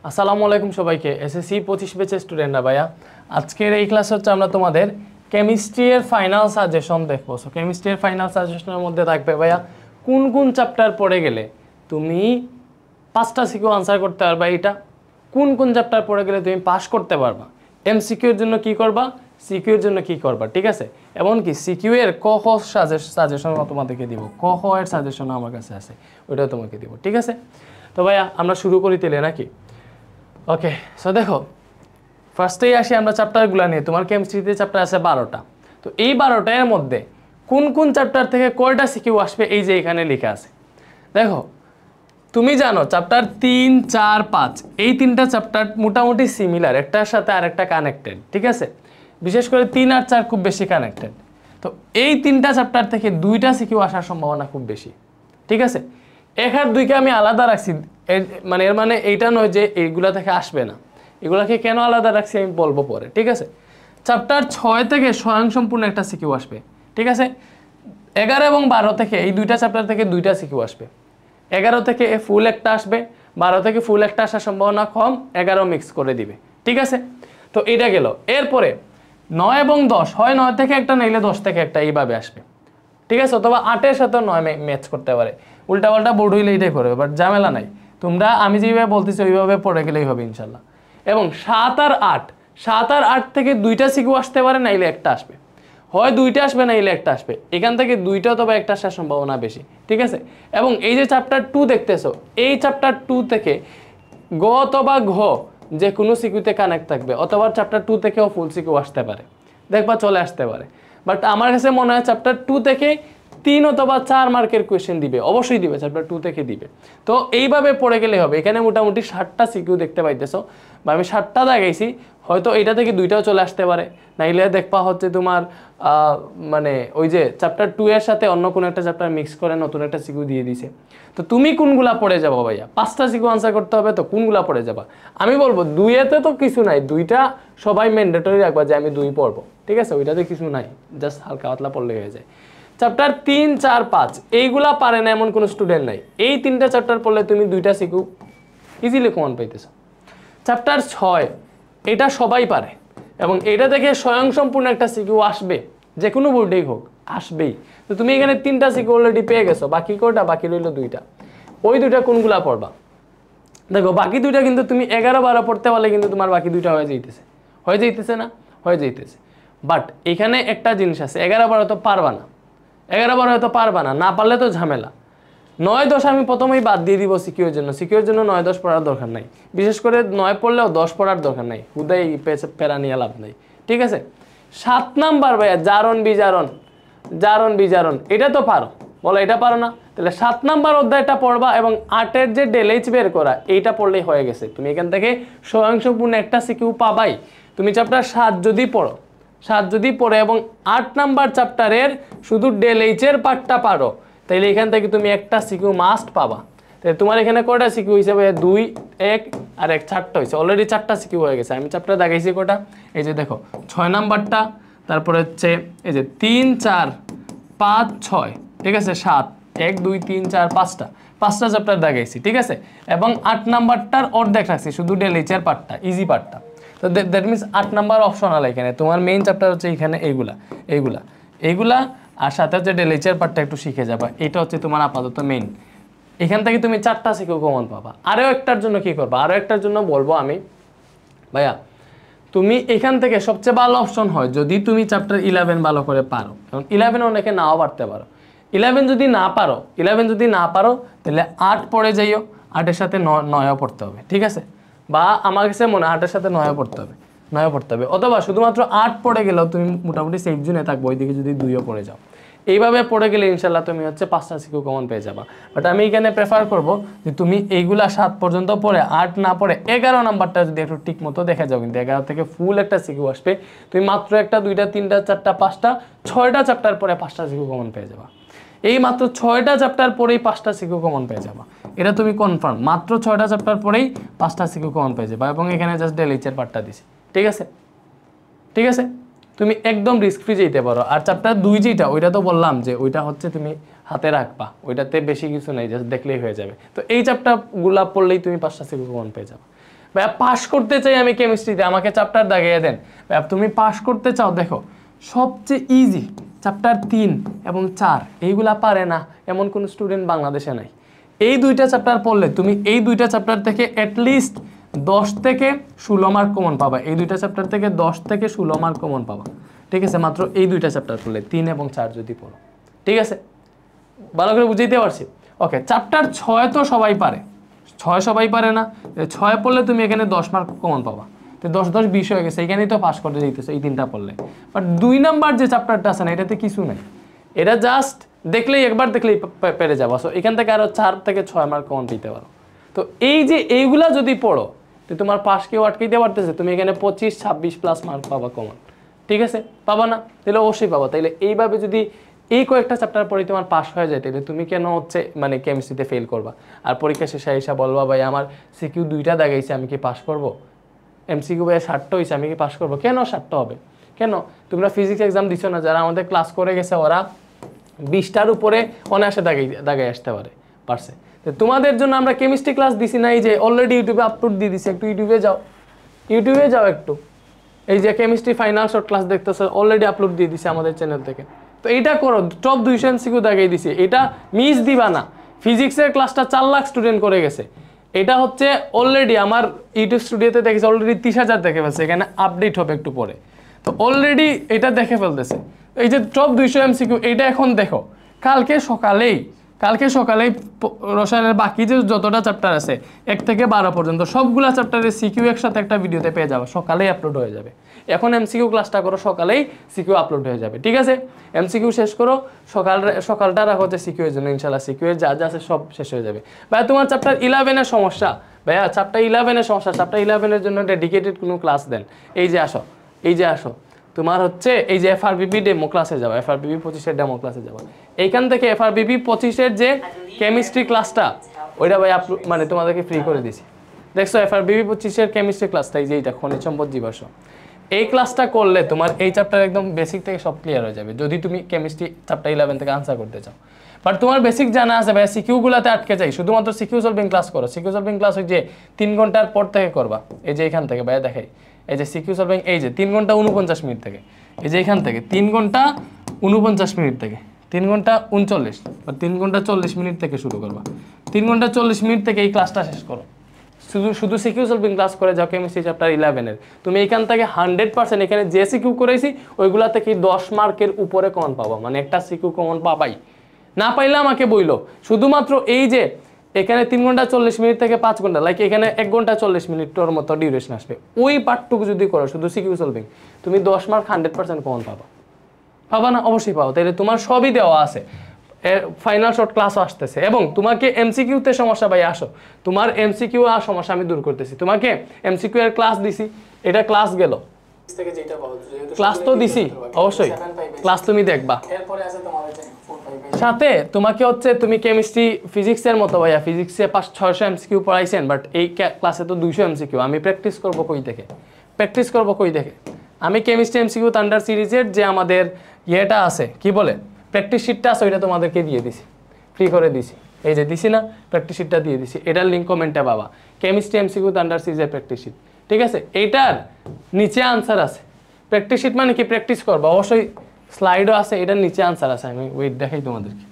আসসালামু আলাইকুম সবাইকে এসএসসি 25 ব্যাচের স্টুডেন্টরা ভাইয়া আজকের এই ক্লাস হচ্ছে আমরা তোমাদের কেমিস্ট্রির ফাইনাল সাজেশন দেখবো। সো কেমিস্ট্রির ফাইনাল সাজেশনের মধ্যে থাকবে ভাইয়া কোন কোন চ্যাপ্টার পড়ে গেলে তুমি 5টা সিকিউ আনসার করতে পারবা, এটা কোন কোন চ্যাপ্টার পড়ে গেলে তুমি পাস করতে পারবা, এমসিকিউ এর জন্য কি করবা, সিকিউ এর জন্য কি করবা, ঠিক আছে। এমনকি সিকিউ এর ক খ সাজেশন তোমাদেরকে দিব, ক খ এর সাজেশন আমার কাছে আছে, ওইটাও তোমাকে দিব, ঠিক আছে। তো ভাইয়া আমরা শুরু করি তেলে নাকি? ওকে, সো দেখো ফার্স্টেই আসি আমরা চ্যাপ্টারগুলো নিয়ে। তোমার কেমিস্ট্রিতে চ্যাপ্টার আছে 12টা। তো এই 12টার মধ্যে কোন কোন চ্যাপ্টার থেকে কয়টা সিকিউ আসবে এই যে এখানে লেখা আছে। দেখো তুমি জানো চ্যাপ্টার 3, 4, 5 এই তিনটা চ্যাপ্টার মোটামুটি সিমিলার, একটার সাথে আরেকটা কানেক্টেড, ঠিক আছে। বিশেষ করে 3 আর 4 খুব বেশি কানেক্টেড। তো এই তিনটা চ্যাপ্টার থেকে 2টা সিকিউ আসার সম্ভাবনা খুব বেশি, ঠিক আছে। 1 আর 2কে আমি আলাদা রাখছি, এর মানে এইটা নয় যে এইগুলা থেকে আসবে না, এগুলাকে কেন আলাদা রাখছি আমি বলবো পরে, ঠিক আছে। চ্যাপ্টার 6 থেকে স্বয়ংসম্পূর্ণ একটা সিকিউ আসবে, ঠিক আছে। 11 এবং 12 থেকে এই দুইটা চ্যাপ্টার থেকে 2টা সিকিউ আসবে। 11 থেকে ফুল একটা আসবে, 12 থেকে ফুল একটা আসার সম্ভাবনা কম, 11 মিক্স করে দিবে, ঠিক আছে। তো এটা গেল। এরপরে 9 এবং 10 হয় 9 থেকে একটা নাইলে 10 থেকে একটা, এইভাবে আসবে, ঠিক আছে। অথবা 8-এর সাথে 9 ম্যাচ করতে পারে, উল্টাপাল্টা বোর্ড হইলে এটাই করবে, বাট ঝামেলা নাই। তোমরা আমি যেভাবে বলতেছি ওইভাবে পড়ে গেলেই হবে ইনশাল্লাহ। এবং 7 আর 8 থেকে 2টা সিকিউ আসতে পারে, নাইলে একটা আসবে, হয় 2টা আসবে নাইলে একটা আসবে। এখান থেকে 2টা অথবা একটা আসার সম্ভাবনা বেশি, ঠিক আছে। এবং এই যে চ্যাপ্টার 2 দেখতেছো, এই চ্যাপ্টার 2 থেকে গ অথবা ঘ যে কোনো সিকিউতে কানেক্ট থাকবে, অথবা চ্যাপ্টার 2 থেকেও ফুল সিকিউ আসতে পারে, দেখবা চলে আসতে পারে। বাট আমার কাছে মনে হয় চ্যাপ্টার 2 থেকে 3 অথবা 4 মার্কের কোয়েশ্চেন দিবে, অবশ্যই দিবে, চ্যাপ্টার 2 থেকে দিবে। তো এইভাবে পড়ে গেলে হবে। এখানে মোটামুটি 60টা সিকিউ দেখতে পাইতেছো, বা আমি 60টা দেখাইছি, হয়তো এইটা থেকে 2টাও চলে আসতে পারে, নাইলে দেখবা হচ্ছে তোমার মানে ওই যে চ্যাপ্টার 2 এর সাথে অন্য কোনো একটা চ্যাপ্টার মিক্স করে নতুন একটা সিকিউ দিয়ে দিছে। তো তুমি কোনগুলা পড়ে যাবো ভাইয়া? 5টা সিকিউ আনসার করতে হবে, তো কোনগুলা পড়ে যাবা? আমি বলবো 2-এতে তো কিছু নাই, 2টা সবাই ম্যান্ডেটরি রাখবা যে আমি 2 পড়বো, ঠিক আছে। ওইটাতে কিছু নাই, জাস্ট হালকা পাতলা পড়লে হয়ে যায়। চ্যাপ্টার 3, 4, 5 এইগুলা পারে না এমন কোনো স্টুডেন্ট নাই। এই 3টা চ্যাপ্টার পড়লে তুমি 2টা সিকিউ ইজিলি কমন পাইতেছো। চ্যাপ্টার 6 এটা সবাই পারে, এবং এটা থেকে স্বয়ংসম্পূর্ণ একটা সিকিউ আসবে, যে কোনো বোর্ডেই হোক আসবেই। তো তুমি এখানে 3টা সিকিউ অলরেডি পেয়ে গেছো, বাকি কয়টা? বাকি রইল 2টা। ওই 2টা কোনগুলা পড়বা? দেখো বাকি 2টা কিন্তু তুমি 11-12 পড়তে পারলে কিন্তু তোমার বাকি 2টা হয়ে যাইতেছে না, হয়ে যাইতেছে। বাট এখানে একটা জিনিস আছে, 11-12 তো পারবা না, 11-12 হয়তো পারবা না, না পারলে তো ঝামেলা। 9-10 আমি প্রথমেই বাদ দিয়ে দিব সিকিউর জন্য, সিকিউর জন্য 9-10 পড়ার দরকার নাই। বিশেষ করে 9 পড়লেও 10 পড়ার দরকার নাই, হুদাই প্যারা নিয়ে লাভ নাই, ঠিক আছে। 7 নাম্বার ভাইয়া জারণ বিজারণ এটা তো পারো, বলো এটা পারো না? তাহলে 7 নাম্বার অধ্যায়টা পড়বা, এবং 8-এর যে ডেলএইচ বের করা এইটা পড়লেই হয়ে গেছে। তুমি এখান থেকে স্বয়ংসম্পূর্ণ একটা সিকিউ পাবাই। তুমি চ্যাপ্টার 7 যদি পড়ে এবং 8 নাম্বার চ্যাপ্টারের শুধু ডেলএইচের পার্টটা পারো, তাইলে এখান থেকে তুমি একটা সিকিউ মাস্ট পাবা। তাহলে তোমার এখানে কয়টা সিকিউ হিসেবে? 2, 1 আর 1, 4টা হয়েছে, অলরেডি 4টা সিকিউ হয়ে গেছে। আমি চ্যাপ্টার দেখাইছি কটা, এই যে দেখো 6 নাম্বারটা, তারপরে হচ্ছে এই যে 3, 4, 5, 6, ঠিক আছে, 7, 1, 2, 3, 4, 5টা চ্যাপ্টার দেখাইছি, ঠিক আছে। এবং 8 নাম্বারটার অর্ধেক রাখছি, শুধু ডেলএইচের পার্টটা, ইজি পার্টটা। তো দ্যাট মিনস 8 নাম্বার অপশনাল। এখানে তোমার মেইন চ্যাপ্টার হচ্ছে এখানে এইগুলা, আর সাথে হচ্ছে ডেলএইচের পার্টটা একটু শিখে যাবা, এটা হচ্ছে তোমার আপাতত মেইন। এখান থেকে তুমি 4টা সিকিউ কমন পাবা। আরও একটার জন্য কি করবা? আরও একটার জন্য বলবো আমি ভাইয়া, তুমি এখান থেকে সবচেয়ে ভালো অপশন হয় যদি তুমি চ্যাপ্টার 11 ভালো করে পারো, এবং 11 অনেকে নাও পারতে পারো। 11 যদি না পারো তাহলে 8 পড়ে যাইও, 8-এর সাথে 9ও পড়তে হবে, ঠিক আছে। বা আমার কাছে মনে হয় 8-এর সাথে 9ও পড়তে হবে, অথবা শুধুমাত্র 8 পড়ে গেলেও তুমি মোটামুটি সেফ জোনে থাকবো, ওইদিকে যদি 2ও পড়ে যাও। এইভাবে পড়ে গেলে ইনশাল্লাহ তুমি হচ্ছে 5টা সিকিউ কমন পেয়ে যাবা। বাট আমি এখানে প্রেফার করবো যে তুমি এইগুলা 7 পর্যন্ত পড়ে, 8 না পড়ে 11 নাম্বারটা যদি একটু ঠিক মতো দেখে যাও, কিন্তু 11 থেকে ফুল একটা সিকিউ আসবে। তুমি মাত্র 1টা, 2টা, 3টা, 4টা, 5টা, 6টা চ্যাপ্টার পরে 5টা সিকিউ কমন পেয়ে যাবা। এই মাত্র 6টা চ্যাপ্টার পরেই 5টা সিকিউ কমন পেয়ে যাবা, এটা তুমি কনফার্ম। মাত্র 6টা চ্যাপ্টার পরেই 5টা সিকিউ কমন পেয়ে যাবা, এবং এখানে জাস্ট ডেলএইচের পার্টটা দিছি, ঠিক আছে। তুমি একদম রিস্ক ফ্রি যেতে পারো। আর চ্যাপ্টার 2 যেটা, ওইটা তো বললাম যে ওইটা হচ্ছে তুমি হাতে রাখবা, ওইটাতে বেশি কিছু নাই, জাস্ট দেখলেই হয়ে যাবে। তো এই চ্যাপ্টারগুলা পড়লেই তুমি 5টা সিকিউ কমন পেয়ে যাবা। ভাইয়া পাস করতে চাই আমি কেমিস্ট্রিতে, আমাকে চ্যাপ্টার দাগিয়ে দেন। ভাইয়া তুমি পাস করতে চাও, দেখো সবচেয়ে ইজি চ্যাপ্টার 3 এবং 4, এইগুলা পারে না এমন কোন স্টুডেন্ট বাংলাদেশে নাই। এই দুইটা চ্যাপ্টার পড়লে তুমি এই দুইটা চ্যাপ্টার থেকে অ্যাটলিস্ট 10 থেকে 16 মার্ক কমন পাবা। এই দুইটা চ্যাপ্টার থেকে 10 থেকে 16 মার্ক কমন পাবা, ঠিক আছে? মাত্র এই দুইটা চ্যাপ্টার পড়লে, 3 এবং 4 যদি পড়ো, ঠিক আছে? ভালো করে বুঝাইতে পারছি? ওকে, চ্যাপ্টার 6 তো সবাই পারে, 6 সবাই পারে না, 6 পড়লে তুমি এখানে 10 মার্ক কমন পাবা। তো 10 20 হয়ে গেছে, এখানেই তো পাস করে যেতেছে এই 3টা পড়লে। বাট 2 নাম্বার যে চ্যাপ্টারটা আছে না, এটাতে কিছু নাই, এটা জাস্ট দেখলেই, একবার দেখলেই পেরে যাবো। সো এখান থেকে আরো 4 থেকে 6 মার্ক কমন পেতে পারো। তো এই যে এইগুলা যদি পড়ো, তো তোমার পাস কেউ আটকাইতে পারতেছে? তুমি এখানে 25 26 প্লাস মার্ক পাবা কমন, ঠিক আছে? পাবা না? তাহলে অবশ্যই পাবা। তাইলে এইভাবে যদি এই কয়েকটা চ্যাপ্টার পরে তোমার পাস হয়ে যায়, তাহলে তুমি কেন হচ্ছে মানে কেমিস্ট্রিতে ফেল করবা? আর পরীক্ষা শেষে এসে বলবা ভাই আমার সিকিউ 2টা দাগাইছে, আমি কি পাস করবো? এমসিকিউ ভাই 60টা হয়েছে, আমি কি পাস করবো? কেন 60টা হবে? কেন? তোমরা ফিজিক্স এক্সাম দিছো না, যারা আমাদের ক্লাস করে গেছে ওরা 20টার উপরে অনায়াসে দাগাই আসতে পারছে। তো তোমাদের জন্য আমরা কেমিস্ট্রি ক্লাস দিছি না, এই যে অলরেডি ইউটিউবে আপলোড দিয়ে দিছি, একটু ইউটিউবে যাও একটু, এই যে কেমিস্ট্রি ফাইনাল শর্ট ক্লাস দেখতেছো, অলরেডি আপলোড দিয়ে দিছি আমাদের চ্যানেল থেকে। তো এইটা করো, টপ 200 এমসিকিউ দাগাই দিছি, এটা মিস দিবা না। ফিজিক্সের ক্লাসটা 4 লাখ স্টুডেন্ট করে গেছে, এটা হচ্ছে অলরেডি আমার ইউটিউব স্টুডিওতে দেখেছে, অলরেডি 30,000 দেখে ফেলছে, এখানে আপডেট হবে একটু পরে। তো অলরেডি এটা দেখে ফেলতেছে, এই যে টপ 200 এমসিকিউ, এইটা এখন দেখো, কালকে সকালেই রসায়নের বাকি যে যতটা চ্যাপ্টার আছে 1 থেকে 12 পর্যন্ত সবগুলা চ্যাপ্টারের সিকিউ একসাথে একটা ভিডিওতে পেয়ে যাবে, সকালেই আপলোড হয়ে যাবে। এখন এমসিকিউ ক্লাসটা করো, সকালেই সিকিউ আপলোড হয়ে যাবে, ঠিক আছে? এমসিকিউ শেষ করো, সকালটা রাখো যে সিকিউ এর জন্য, ইনশাআল্লাহ সিকিউ এর যা আছে সব শেষ হয়ে যাবে। ভাইয়া তোমার চ্যাপ্টার 11 এর সমস্যা, ভাইয়া চ্যাপ্টার 11 এর সমস্যা, চ্যাপ্টার 11 এর জন্য ডেডিকেটেড কোনো ক্লাস দেন। এই যে আসো তোমার হচ্ছে এই যে এফআরবিপি ডেমো ক্লাসে যাবা, এফআরবিপি 25 এর ডেমো ক্লাসে যাবা। এইখান থেকে এফআরবিপি 25 এর যে কেমিস্ট্রি ক্লাসটা, ওইটা ভাই মানে তোমাদেরকে ফ্রি করে দিছি। দেখছো এফআরবিপি 25 এর কেমিস্ট্রি ক্লাসটা, এই যে এইটা খনিজ সম্পদ জীবাশ্ম, এই ক্লাসটা করলে তোমার এই চ্যাপ্টার একদম বেসিক থেকে সব ক্লিয়ার হয়ে যাবে, যদি তুমি কেমিস্ট্রি চ্যাপ্টার 11 থেকে আনসার করতে চাও। বাট তোমার বেসিক জানা আছে ভাই, সিকিউগুলোতে আটকে যাই, শুধুমাত্র সিকিউ সলভিং ক্লাস করো। সিকিউ সলভিং ক্লাস ওই যে 3 ঘন্টার পর থেকে করবা, এই যে এখান থেকে ভাইয়া দেখাই, এই যে সিকিউ সলভিং, এই যে 3 ঘন্টা 49 মিনিট থেকে, এই যে এখান থেকে 3 ঘন্টা 49 মিনিট থেকে 3 ঘন্টা 39 বা 3 ঘন্টা 40 মিনিট থেকে শুরু করবা। 3 ঘন্টা 40 মিনিট থেকে এই ক্লাসটা শেষ করো, শুধু সিকিউ সলভিং ক্লাস করে যাও কেমিস্ট্রি চ্যাপ্টার 11 এর। তুমি এখান থেকে 100% এখানে যে সিকিউ করেছি ওইগুলা থেকে 10 মার্কের উপরে কমন পাবা, মানে একটা সিকিউ কমন পাবাই। না পাইলে আমাকে বইলো, শুধুমাত্র এই যে এখানে 3 ঘন্টা 40 মিনিট থেকে 5 ঘন্টা, লাইক এখানে 1 ঘন্টা 40 মিনিটের মতো ডিউরেশন আসবে, ওই পার্টটুকু যদি করো শুধু সিকিউ সলভিং, তুমি 10 মার্ক 100% কমন পাবা না? অবশ্যই পাবো। তাইলে তোমার সবই দেওয়া আছে, ফাইনাল শর্ট ক্লাসও আসতেছে, এবং তোমাকে এমসিকিউতে সমস্যা ভাই আসো, তোমার এমসিকিউ আর সমস্যা আমি দূর করতেছি। তোমাকে এমসিকিউ এর ক্লাস দিছি, এটা ক্লাস গেল, ক্লাস তো দিছি, অবশ্যই ক্লাস তুমি দেখবা। সাথে তোমাকে হচ্ছে তুমি কেমিস্ট্রি ফিজিক্সের মতো ভাইয়া, ফিজিক্সে 600 এমসিকিউ পড়াইছেন, বাট এই ক্লাসে তো 200 এমসিকিউ। আমি প্র্যাকটিস করবো কই থেকে? আমি কেমিস্ট্রি এমসিকিউ থান্ডার সিরিজের যে আমাদের ইয়েটা আছে, কি বলে প্র্যাকটিস শিটটা আছে, ওইটা তোমাদেরকে দিয়ে দিছি, ফ্রি করে দিছি, এই যে দিছি না প্র্যাকটিস শিটটা দিয়ে দিছি, এটার লিঙ্ক কমেন্টে পাবা, কেমিস্ট্রি এমসিকিউ থান্ডার সিরিজের প্র্যাকটিস শিট, ঠিক আছে? এইটার নিচে আনসার আছে, প্র্যাকটিস শিট মানে কি প্র্যাকটিস করবা, অবশ্যই স্লাইডও আছে, এটার নিচে আনসার আছে, আমি ওয়েট দেখাই তোমাদেরকে,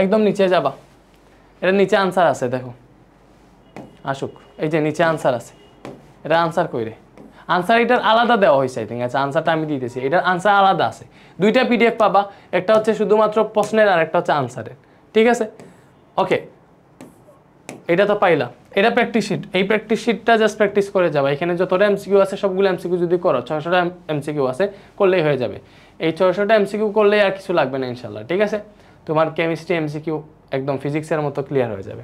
একদম নিচে যাবা, এটার নিচে আনসার আছে, দেখো আসুক, এই যে নিচে আনসার আছে, এটা আনসার কই রে? আনসার এটার আলাদা দেওয়া হয়েছে, আই থিঙ্ক। আচ্ছা, আনসারটা আমি দিতেছি, এটার আনসার আলাদা আছে, 2টা পিডিএফ পাবা, একটা হচ্ছে শুধুমাত্র প্রশ্নের আর একটা হচ্ছে আনসারের, ঠিক আছে? ওকে, এটা তো পাইলা, এটা প্র্যাকটিস শিট, এই প্র্যাকটিস শিটটা জাস্ট প্র্যাকটিস করে যাবা। এখানে যতটা এমসিকিউ আছে সবগুলো এমসিকিউ যদি করো, 600টা এমসিকিউ আছে, করলেই হয়ে যাবে। এই 600টা এমসিকিউ করলেই আর কিছু লাগবে না ইনশাল্লাহ, ঠিক আছে? তোমার কেমিস্ট্রি এমসিকিউ একদম ফিজিক্সের মতো ক্লিয়ার হয়ে যাবে।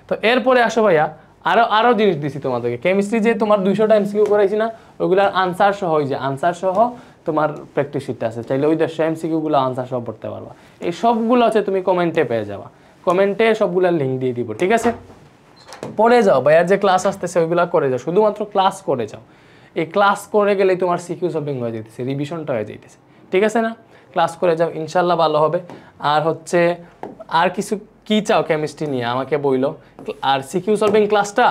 তো এরপরে আসো ভাইয়া, আরো জিনিস দিছি তোমাদেরকে। কেমিস্ট্রি যে তোমার 200টা এমসিকিউ করাইছি না, ওইগুলার আনসার সহ, ওই যে আনসার সহ তোমার প্র্যাকটিস শিটটা আছে, চাইলে ওই 100 এমসিকিউগুলো আনসার সহ পড়তে পারবা। এই সবগুলো হচ্ছে তুমি কমেন্টে পেয়ে যাবা, কমেন্টে সবগুলোর লিঙ্ক দিয়ে দিব, ঠিক আছে? পড়ে যাও ভাইয়ার যে ক্লাস আসতেছে ওইগুলো করে যাও, শুধুমাত্র ক্লাস করে যাও। এই ক্লাস করে গেলেই তোমার সিকিউ সলভিং হয়ে যেতেছে, রিভিশনটা হয়ে যেতেছে, ঠিক আছে না? ক্লাস করে যাও, ইনশাল্লাহ ভালো হবে। আর হচ্ছে আর কিছু কি চাও কেমিস্ট্রি নিয়ে আমাকে বইলো। আর সিকিউ সলভিং ক্লাসটা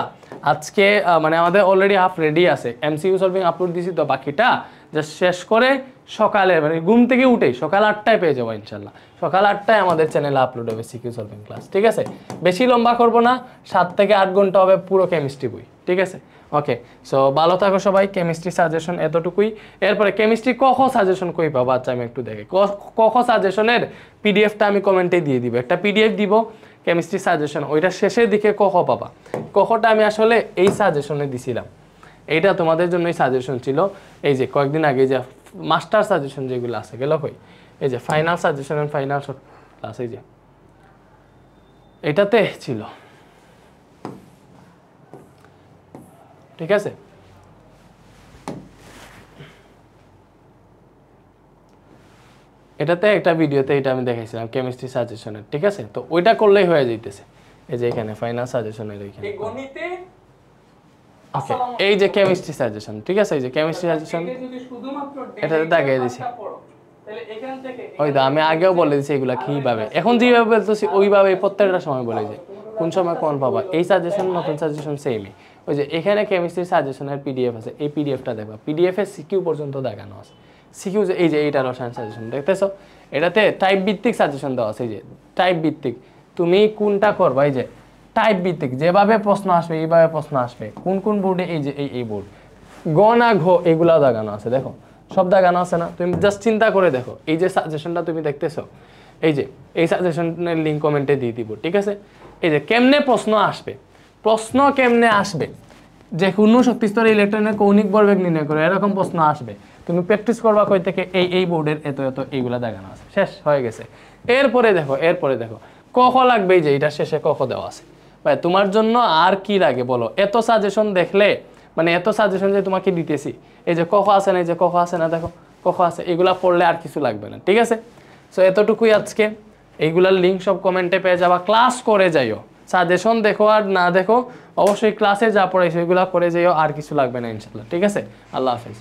আজকে মানে আমাদের অলরেডি হাফ রেডি আছে, এমসিকিউ সলভিং আপলোড দিছি, তো বাকিটা জাস্ট শেষ করে সকালে মানে ঘুম থেকে উঠেই সকাল 8টায় পেয়ে যাবো ইনশাল্লাহ। সকাল 8টায় আমাদের চ্যানেলে আপলোড হবে সিকিউ সলভিং ক্লাস, ঠিক আছে? বেশি লম্বা করবো না, 7 থেকে 8 ঘন্টা হবে পুরো কেমিস্ট্রি বই, ঠিক আছে? ওকে, সো ভালো থাকো সবাই। কেমিস্ট্রি সাজেশন এতটুকুই। এরপরে কেমিস্ট্রি ক খ সাজেশন কই পাবো? আচ্ছা আমি একটু দেখি। ক খ সাজেশনের পিডিএফটা আমি কমেন্টে দিয়ে দিব, একটা পিডিএফ দিব কেমিস্ট্রি সাজেশন, ওইটা শেষের দিকে ক খ পাবা। ক খটা আমি আসলে এই সাজেশনে দিছিলাম, এইটা তোমাদের জন্যই সাজেশন ছিল। এই যে কয়েকদিন আগে যে মাস্টার সাজেশন যেগুলো আছে গেল কই, এই যে final suggestion and final class, এই যে এটাতে ছিল, ঠিক আছে? এটাতে একটা ভিডিওতে এটা আমি দেখাইছিলাম কেমিস্ট্রি সাজেশনের, ঠিক আছে? তো ওইটা করলেই হয়ে যাইতেছে। এই যে এখানে ফাইনাল সাজেশনের এইখানে ওকে, এই যে কেমিস্ট্রি সাজেশন, ঠিক আছে? এই যে কেমিস্ট্রি সাজেশন এটাতে দাগিয়ে দিছি। ওই তো আমি আগেও বলে দিছি এগুলা কিভাবে, এখন যেভাবে বলতেছি ওইভাবে প্রত্যেকটা সময় বলে যায় কোন সময় কোন পাবা। এই সাজেশন নতুন সাজেশন সেমই। ওই যে এখানে কেমিস্ট্রি সাজেশনের পিডিএফ আছে, এই পিডিএফটা দেখবা, পিডিএফ এর সিকিউ পর্যন্ত দেখানো আছে। সিকিউ যে এই যে এইটা রসায়ন সাজেশন দেখতেছো, এটাতে টাইপ ভিত্তিক সাজেশন দেওয়া আছে। এই যে টাইপ ভিত্তিক, তুমি কোনটা করবা, এই যে টাইপ ভিত্তিক যেভাবে প্রশ্ন আসবে এইভাবে প্রশ্ন আসবে। কোন কোন বোর্ডে, এই যে এই বোর্ড গ না ঘ এগুলা দেখানো আছে, দেখো সব দেখানো আছে না? তুমি জাস্ট চিন্তা করে দেখো, এই যে সাজেশনটা তুমি দেখতেছো, এই যে এই সাজেশনের লিঙ্ক কমেন্টে দিয়ে দিব, ঠিক আছে? এই যে কেমনে প্রশ্ন আসবে, প্রশ্ন কেমনে আসবে, যে কোনো শক্তিস্তরে ইলেকট্রনের কৌণিক ভরবেগ নির্ণয় করে এরকম প্রশ্ন আসবে। তুমি প্র্যাকটিস করবা কই থেকে, এই বোর্ডের এত এত এইগুলা দেখানো আছে, শেষ হয়ে গেছে। এরপরে দেখো ক খ লাগবে, এই যে এটা শেষে ক খ দেওয়া আছে। ভাই তোমার জন্য আর কি লাগে বলো? এত সাজেশন দেখলে, মানে এত সাজেশন যে তোমাকে দিতেছি, এই যে ক খ আছে না, এই যে ক খ আছে না, দেখো ক খ আছে, এগুলা পড়লে আর কিছু লাগবে না, ঠিক আছে? সো এতটুকুই আজকে। এইগুলার লিঙ্ক সব কমেন্টে পেয়ে যাবা। ক্লাস করে যাইও, সাজেশন দেখো আর না দেখো, অবশ্যই ক্লাসে যা পড়াইছো এগুলা করে যাইও, আর কিছু লাগবে না ইনশাল্লাহ, ঠিক আছে? আল্লাহ হাফেজ।